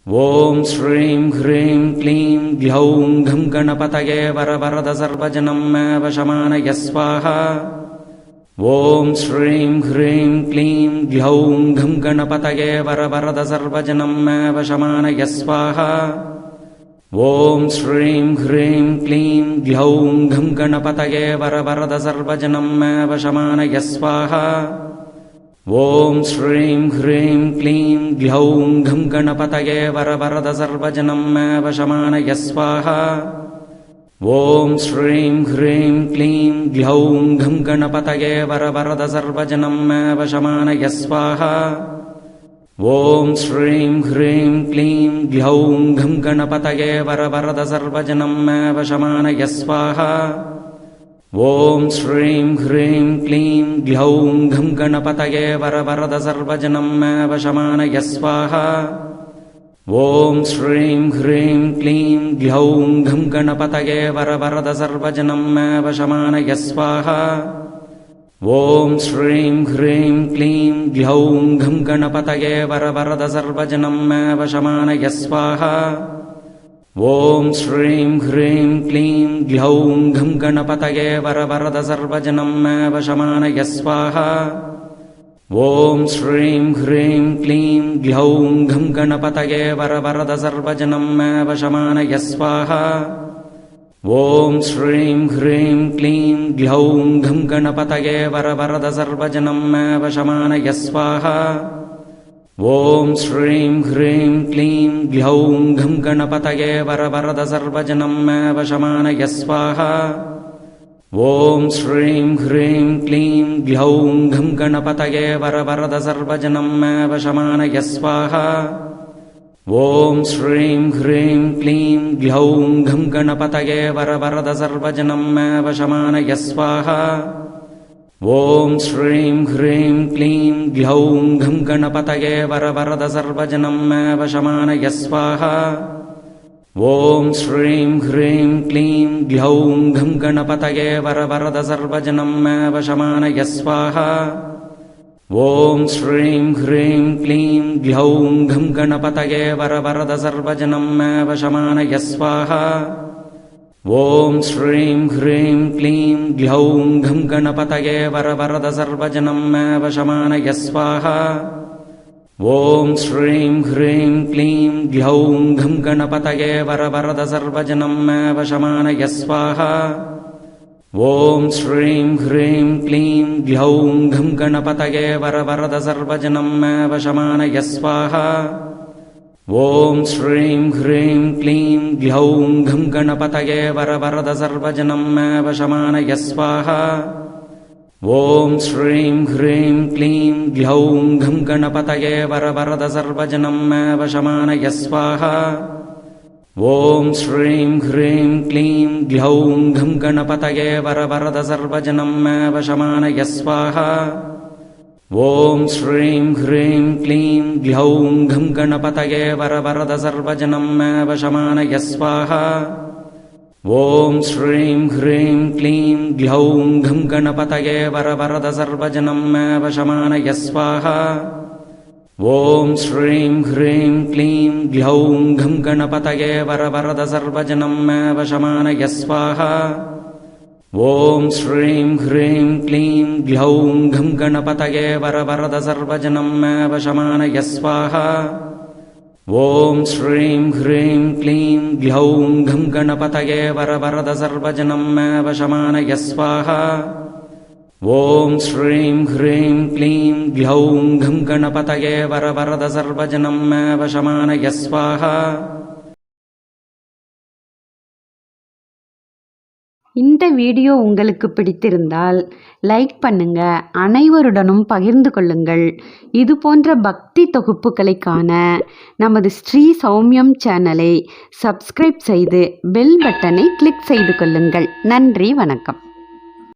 ओम श्रीं ह्रीं क्लीं ग्लौं घं गणपतये वरवरद सर्वजनं मे वशमानय स्वाहा। ओम श्रीं ह्रीं क्लीं ग्लौं घं गणपतये वरवरद सर्वजनं मे वशमानय स्वाहा। ओम श्रीं ह्रीं क्लीं ग्लौं घं गणपतये वरवरद सर्वजनं मे वशमानय स्वाहा। ओम श्रीं ह्रीं क्लीं ग्लौं घं गणपतये वरवरद सर्वजनं मे वशमानय स्वाहा। ओम श्रीं ह्रीं क्लीं ग्लौं घं गणपतये वरवरद सर्वजनं मे वशमानय स्वाहा। ओम श्रीं ह्रीं क्लीं ग्लौं घं गणपतये वरवरद सर्वजनं मे वशमानय स्वाहा। ओम श्रीं ह्रीं क्लीं ग्लौं घं गणपतये वरवरद सर्वजनं मे वशमानय स्वाहा। ओम श्रीं ह्रीं क्लीं ग्लौं घं गणपतये वरवरद सर्वजनं मे वशमानय स्वाहा। ओम श्रीं ह्रीं क्लीं ग्लौं घं गणपतये वरवरद सर्वजनं मे वशमानय स्वाहा। ओम श्रीं ह्रीं क्लीं ग्लौं घं गणपतये वरवरद सर्वजनं मे वशमानय स्वाहा। ओम श्रीं ह्रीं क्लीं ग्लौं घं गणपतये वरवरद सर्वजनं मे वशमानय स्वाहा। ओम श्रीं ह्रीं क्लीं ग्लौं घं गणपतये वरवरद सर्वजनं मे वशमानय स्वाहा। ओम श्रीं ह्रीं क्लीं ग्लौं घं गणपतये वरवरद सर्वजनं मे वशमानय स्वाहा। ओम श्रीं ह्रीं क्लीं ग्लौं घं गणपतये वरवरद सर्वजनं मे वशमानय स्वाहा। ओम श्रीं ह्रीं क्लीं ग्लौं घं गणपतये वरवरद सर्वजनं मे वशमानय स्वाहा। ओम श्रीं ह्रीं क्लीं ग्लौं घं गणपतये वरवरद सर्वजनं मे वशमानय स्वाहा। ओम श्रीं ह्रीं क्लीं ग्लौं घं गणपतये वरवरद सर्वजनं मे वशमानय स्वाहा। ओम श्रीं ह्रीं क्लीं ग्लौं घं गणपतये वरवरद सर्वजनं मे वशमानय स्वाहा। ओम श्रीं ह्रीं क्लीं ग्लौं घं गणपतये वरवरद सर्वजनं मे वशमानय स्वाहा। ओम श्रीं ह्रीं क्लीं ग्लौं घं गणपतये वरवरद सर्वजनं मे वशमानय स्वाहा। ओम श्रीं ह्रीं क्लीं ग्लौं घं गणपतये वरवरद सर्वजनं मे वशमानय स्वाहा। ओम श्रीं ह्रीं क्लीं ग्लौं घं गणपतये वरवरद सर्वजनं मे वशमानय स्वाहा। ओम श्रीं ह्रीं क्लीं ग्लौं घं गणपतये वरवरद सर्वजनं मे वशमानय स्वाहा। ओम श्रीं ह्रीं क्लीं ग्लौं घं गणपतये वरवरद सर्वजनं मे वशमानय स्वाहा। ओम श्रीं ह्रीं क्लीं ग्लौं घं गणपतये वरवरद सर्वजनं मे वशमानय स्वाहा। ओम श्रीं ह्रीं क्लीं ग्लौं घं गणपतये वरवरद सर्वजनं मे वशमानय स्वाहा। ओम श्रीं ह्रीं क्लीं ग्लौं घं गणपतये वरवरद सर्वजनं मे वशमानय स्वाहा। ओम श्रीं ह्रीं क्लीं ग्लौं घं गणपतये वरवरद सर्वजनं मे वशमानय स्वाहा। ओम श्रीं ह्रीं क्लीं ग्लौं घं गणपतये वरवरद सर्वजनं मे वशमानय स्वाहा। ओम श्रीं ह्रीं क्लीं ग्लौं घं गणपतये वरवरद सर्वजनं मे वशमानय स्वाहा। இந்த வீடியோ உங்களுக்கு பிடித்திருந்தால் லைக் பண்ணுங்க, அனைவருடனும் பகிர்ந்து கொள்ளுங்கள். இது போன்ற பக்தி தொகுப்புகளை காண நமது ஸ்ரீ சௌமியம் சேனலை சப்ஸ்கிரைப் செய்து பெல் பட்டனை கிளிக் செய்து கொள்ளுங்கள். நன்றி, வணக்கம்.